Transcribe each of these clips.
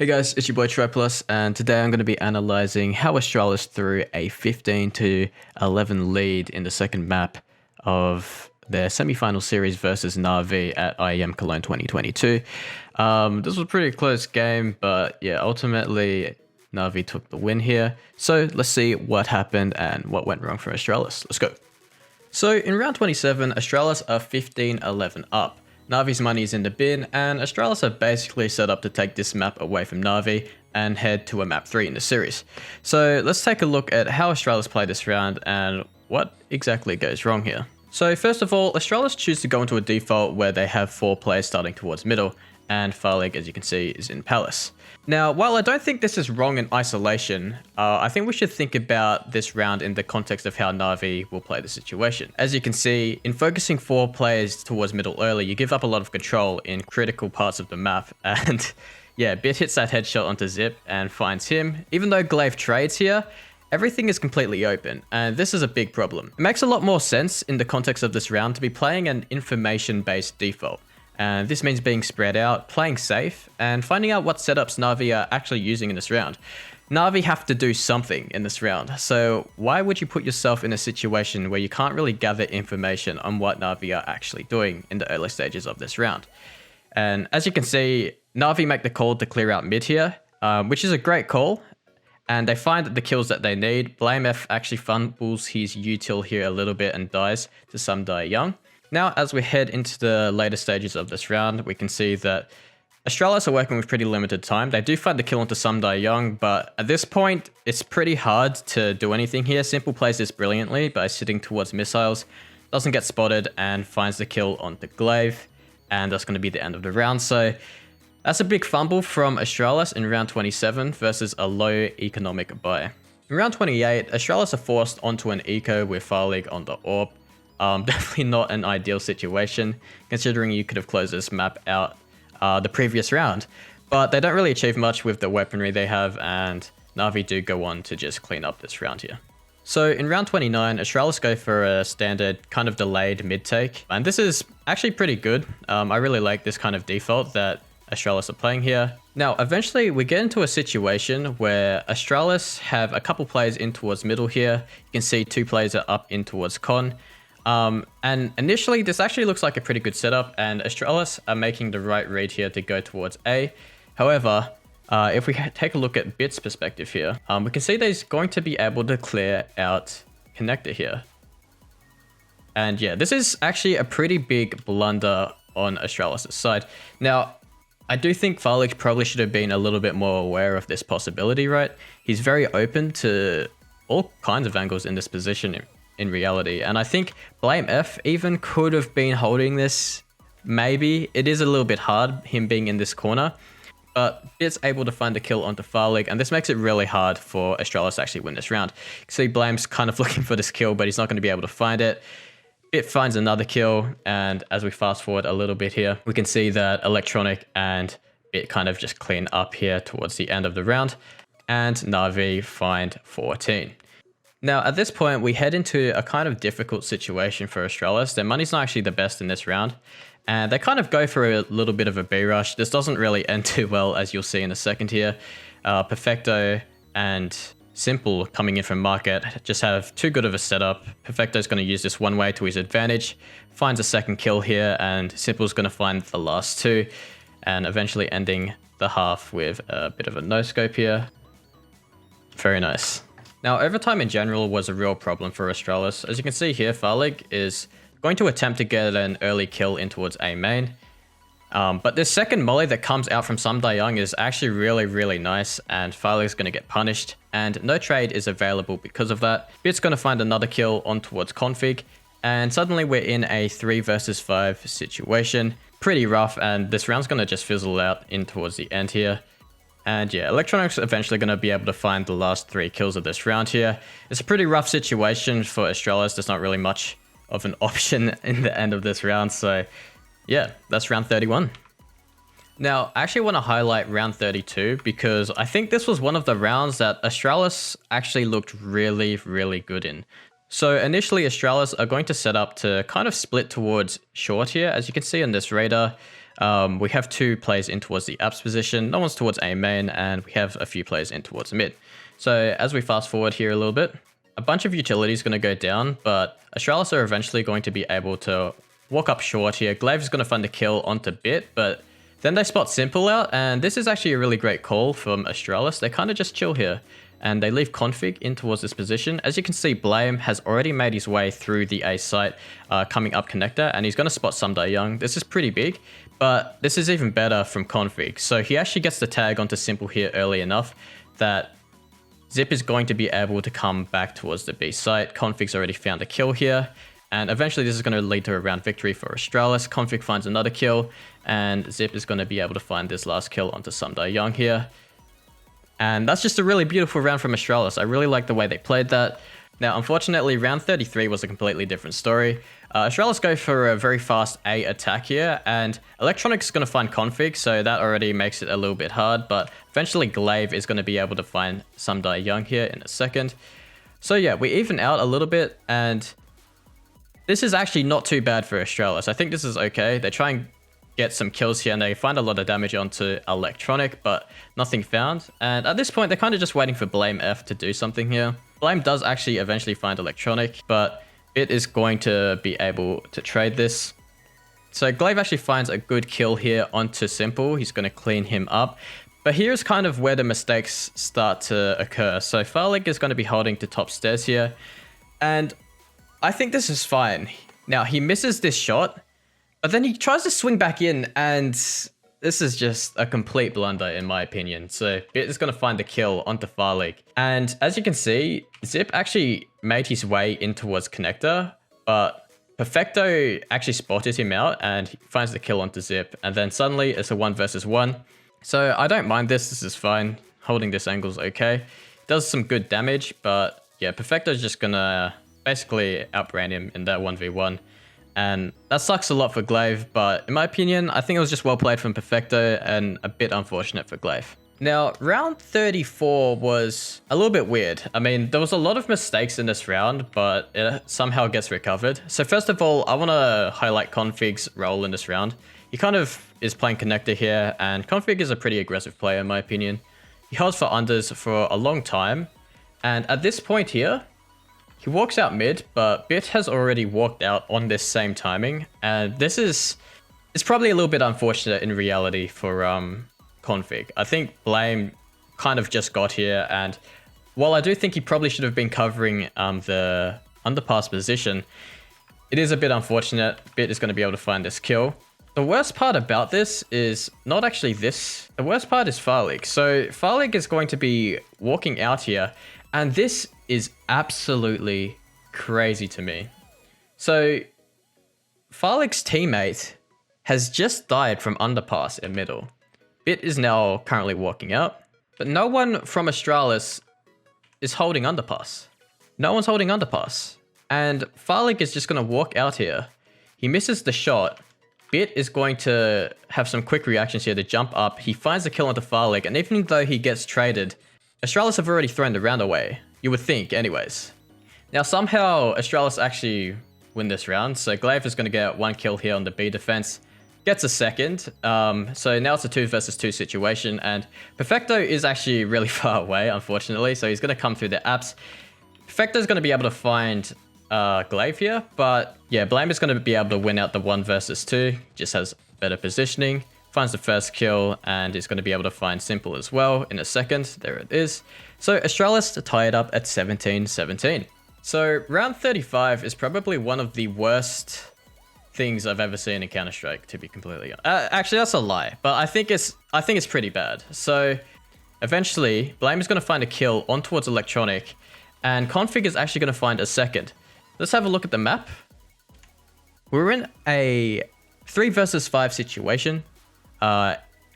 Hey guys, it's your boy TRIPLUS, and today I'm going to be analyzing how Astralis threw a 15-11 lead in the second map of their semi-final series versus NaVi at IEM Cologne 2022. This was a pretty close game, but yeah, ultimately NaVi took the win here. So let's see what happened and what went wrong for Astralis. Let's go. So in round 27, Astralis are 15-11 up. NaVi's money is in the bin, and Astralis are basically set up to take this map away from NaVi and head to a map 3 in the series. So let's take a look at how Astralis play this round and what exactly goes wrong here. So first of all, Astralis choose to go into a default where they have 4 players starting towards middle, and Farlig, as you can see, is in Palace. Now, while I don't think this is wrong in isolation, I think we should think about this round in the context of how NaVi will play the situation. As you can see, in focusing 4 players towards middle early, you give up a lot of control in critical parts of the map, and yeah, Bit hits that headshot onto Zip and finds him. Even though Glaive trades here, everything is completely open, and this is a big problem. It makes a lot more sense in the context of this round to be playing an information-based default. And this means being spread out, playing safe, and finding out what setups NaVi are actually using in this round. NaVi have to do something in this round, so why would you put yourself in a situation where you can't really gather information on what NaVi are actually doing in the early stages of this round? And as you can see, NaVi make the call to clear out mid here, which is a great call, and they find the kills that they need. BlameF actually fumbles his util here a little bit and dies to some die young. Now, as we head into the later stages of this round, we can see that Astralis are working with pretty limited time. They do find the kill onto Sumdai Young, but at this point, it's pretty hard to do anything here. Simple plays this brilliantly by sitting towards missiles, doesn't get spotted, and finds the kill onto Glaive, and that's going to be the end of the round. So that's a big fumble from Astralis in round 27 versus a low economic buy. In round 28, Astralis are forced onto an eco with Farlig on the AWP. Definitely not an ideal situation, considering you could have closed this map out the previous round. But they don't really achieve much with the weaponry they have, and NaVi do go on to just clean up this round here. So in round 29, Astralis go for a standard kind of delayed mid-take, and this is actually pretty good. I really like this kind of default that Astralis are playing here. Now, eventually we get into a situation where Astralis have a couple players in towards middle here. You can see 2 players are up in towards Con. And initially this actually looks like a pretty good setup, and Astralis are making the right read here to go towards A. However, if we take a look at Bit's perspective here, we can see that he's going to be able to clear out connector here. And yeah, this is actually a pretty big blunder on Astralis' side. Now, I do think Farlig probably should have been a little bit more aware of this possibility, right? He's very open to all kinds of angles in this position in reality, and I think BlameF even could have been holding this. Maybe it is a little bit hard, him being in this corner, but Bit's able to find the kill onto Farlig, and this makes it really hard for Astralis to actually win this round. You can see Blame's kind of looking for this kill, but he's not going to be able to find it. Bit finds another kill, and as we fast forward a little bit here, we can see that Electronic and Bit kind of just clean up here towards the end of the round, and NaVi find 14. Now, at this point, we head into a kind of difficult situation for Astralis. Their money's not actually the best in this round, and they kind of go for a little bit of a B rush. This doesn't really end too well, as you'll see in a second here. Perfecto and Simple coming in from market just have too good of a setup. Perfecto's going to use this one way to his advantage, finds a second kill here, and Simple's going to find the last 2, and eventually ending the half with a bit of a no-scope here. Very nice. Now, overtime in general was a real problem for Astralis. As you can see here, Farlig is going to attempt to get an early kill in towards A main. But this second molly that comes out from Sumdai Young is actually really nice, and Farlig's going to get punished, and no trade is available because of that. Bit's going to find another kill on towards Config, and suddenly we're in a 3 versus 5 situation. Pretty rough, and this round's going to just fizzle out in towards the end here. And yeah, Electronic's eventually going to be able to find the last 3 kills of this round here. It's a pretty rough situation for Astralis. There's not really much of an option in the end of this round. So yeah, that's round 31. Now, I actually want to highlight round 32 because I think this was one of the rounds that Astralis actually looked really good in. So initially, Astralis are going to set up to kind of split towards short here. As you can see on this radar, We have 2 players in towards the apps position, no one's towards A main, and we have a few players in towards mid. So as we fast forward here a little bit, a bunch of utilities going to go down, but Astralis are eventually going to be able to walk up short here. Glaive is going to find the kill onto Bit, but then they spot Simple out, and this is actually a really great call from Astralis. They kind of just chill here, and they leave Config in towards this position. As you can see, Blame has already made his way through the A site, coming up connector, and he's going to spot Sumdai Young. This is pretty big, but this is even better from Config. So he actually gets the tag onto Simple here early enough that Zip is going to be able to come back towards the B site. Config's already found a kill here, and eventually this is going to lead to a round victory for Astralis. Config finds another kill, and Zip is going to be able to find this last kill onto Sumdai Young here. And that's just a really beautiful round from Astralis. I really like the way they played that. Now, unfortunately, round 33 was a completely different story. Astralis go for a very fast A attack here, and Electronic is going to find Config, so that already makes it a little bit hard, but eventually Glaive is going to be able to find Sumdai Young here in a second. So yeah, we even out a little bit, and this is actually not too bad for Astralis. I think this is okay. They try and get some kills here, and they find a lot of damage onto Electronic, but nothing found. And at this point, they're kind of just waiting for Blame F to do something here. Blame does actually eventually find Electronic, but Bit is going to be able to trade this. So Glaive actually finds a good kill here onto Simple. He's going to clean him up. But here's kind of where the mistakes start to occur. So Farlig is going to be holding to top stairs here, and I think this is fine. Now, he misses this shot, but then he tries to swing back in, and this is just a complete blunder in my opinion. So Bit is going to find the kill onto Farlig. And as you can see, Zip actually made his way in towards connector, but Perfecto actually spotted him out and he finds the kill onto Zip. And then suddenly it's a 1 versus 1. So I don't mind this. This is fine. Holding this angle is okay. Does some good damage, but yeah, Perfecto is just going to basically outbrand him in that 1v1. And that sucks a lot for Glaive, but in my opinion, I think it was just well played from Perfecto and a bit unfortunate for Glaive. Now, round 34 was a little bit weird. I mean, there was a lot of mistakes in this round, but it somehow gets recovered. So first of all, I want to highlight Config's role in this round. He kind of is playing connector here, and Config is a pretty aggressive player in my opinion. He holds for unders for a long time, and at this point here, he walks out mid, but Bit has already walked out on this same timing, and this is... it's probably a little bit unfortunate in reality for Config. I think Blame kind of just got here, and while I do think he probably should have been covering the underpass position, it is a bit unfortunate. Bit is going to be able to find this kill. The worst part about this is not actually this. The worst part is Farlig. So Farlig is going to be walking out here, and this is absolutely crazy to me. So Farlig's teammate has just died from underpass in middle. Bit is now currently walking out, but no one from Astralis is holding underpass. No one's holding underpass. And Farlig is just going to walk out here. He misses the shot. Bit is going to have some quick reactions here to jump up. He finds the kill onto Farlig, and even though he gets traded, Astralis have already thrown the round away. You would think, anyways. Now, somehow, Astralis actually win this round. So Glaive is going to get 1 kill here on the B defense. Gets a second. So now it's a 2 versus 2 situation. And Perfecto is actually really far away, unfortunately. So he's going to come through the apps. Perfecto is going to be able to find Glaive here. But yeah, Blame is going to be able to win out the 1 versus 2. Just has better positioning. Finds the first kill, and is going to be able to find Simple as well in a second. There it is. So Astralis tie it up at 17-17. So round 35 is probably one of the worst things I've ever seen in Counter-Strike, to be completely honest. Actually, that's a lie, but I think it's pretty bad. So eventually, Blame is going to find a kill on towards Electronic, and Config is actually going to find a second. Let's have a look at the map. We're in a 3 versus 5 situation.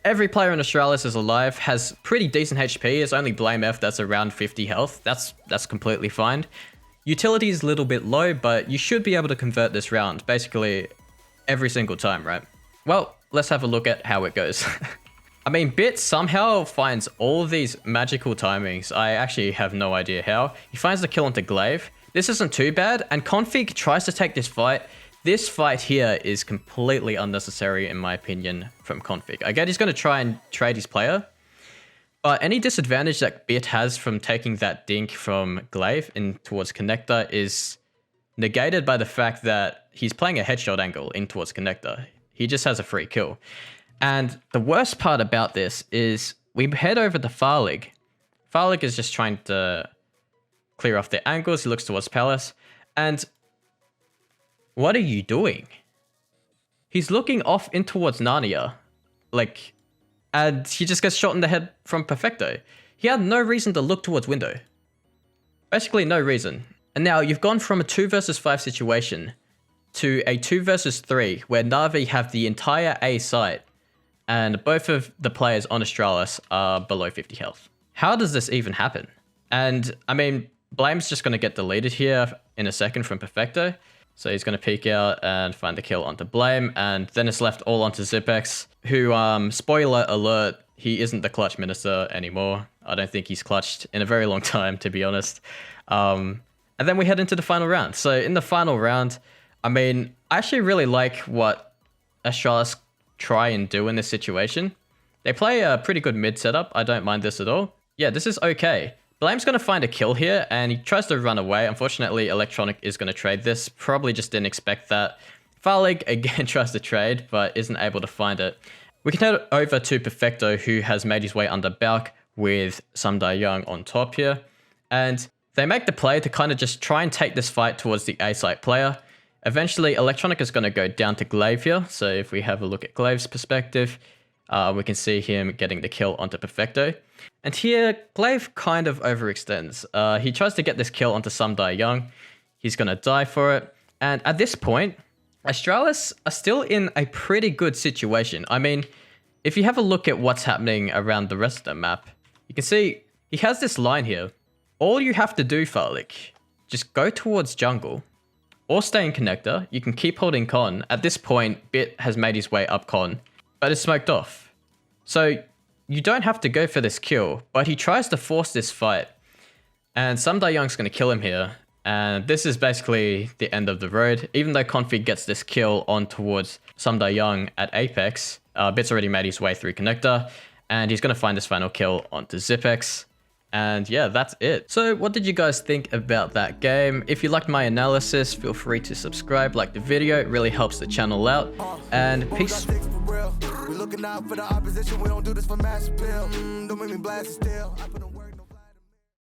Every player in Astralis is alive, has pretty decent HP. It's only Blame F that's around 50 health. That's completely fine. Utility is a little bit low, but you should be able to convert this round basically every single time, right? Well, let's have a look at how it goes. I mean, Bit somehow finds all of these magical timings. I actually have no idea how. He finds the kill onto Glaive. This isn't too bad, and Config tries to take this fight. This fight here is completely unnecessary in my opinion from Config. I get he's going to try and trade his player, but any disadvantage that Bit has from taking that dink from Glaive in towards Connector is negated by the fact that he's playing a headshot angle in towards Connector. He just has a free kill. And the worst part about this is we head over to Farlig. Farlig is just trying to clear off the angles. He looks towards Palace. And what are you doing? He's looking off in towards Narnia. Like, and he just gets shot in the head from Perfecto. He had no reason to look towards window. Basically no reason. And now you've gone from a 2 versus 5 situation to a 2 versus 3 where NaVi have the entire A site and both of the players on Astralis are below 50 health. How does this even happen? And I mean, Blame's just going to get deleted here in a second from Perfecto. So he's going to peek out and find the kill onto Blame, and then it's left all onto Zipex, who, spoiler alert, he isn't the clutch minister anymore. I don't think he's clutched in a very long time, to be honest. And then we head into the final round. So in the final round, I mean, I actually really like what Astralis try and do in this situation. They play a pretty good mid setup. I don't mind this at all. Yeah, this is okay. Blame's going to find a kill here, and he tries to run away. Unfortunately, Electronic is going to trade this. Probably just didn't expect that. Farlig again tries to trade, but isn't able to find it. We can head over to Perfecto, who has made his way under Balk with Sundai Young on top here. And they make the play to kind of just try and take this fight towards the A-site player. Eventually, Electronic is going to go down to Glaive here. So if we have a look at Glaive's perspective, we can see him getting the kill onto Perfecto. And here, Glaive kind of overextends. He tries to get this kill onto Sundai Young. He's going to die for it. And at this point, Astralis are still in a pretty good situation. I mean, if you have a look at what's happening around the rest of the map, you can see he has this line here. All you have to do, Farlik, just go towards jungle or stay in connector. You can keep holding con. At this point, Bit has made his way up con, but it's smoked off. So you don't have to go for this kill, but he tries to force this fight. And Sundai Young's going to kill him here. And this is basically the end of the road. Even though Config gets this kill on towards Sundai Young at Apex, Bit's already made his way through connector. And he's going to find this final kill onto Zipex. And yeah, that's it. So what did you guys think about that game? If you liked my analysis, feel free to subscribe, like the video. It really helps the channel out. And peace. We're looking out for the opposition. We don't do this for mass appeal. Don't make me blast it still.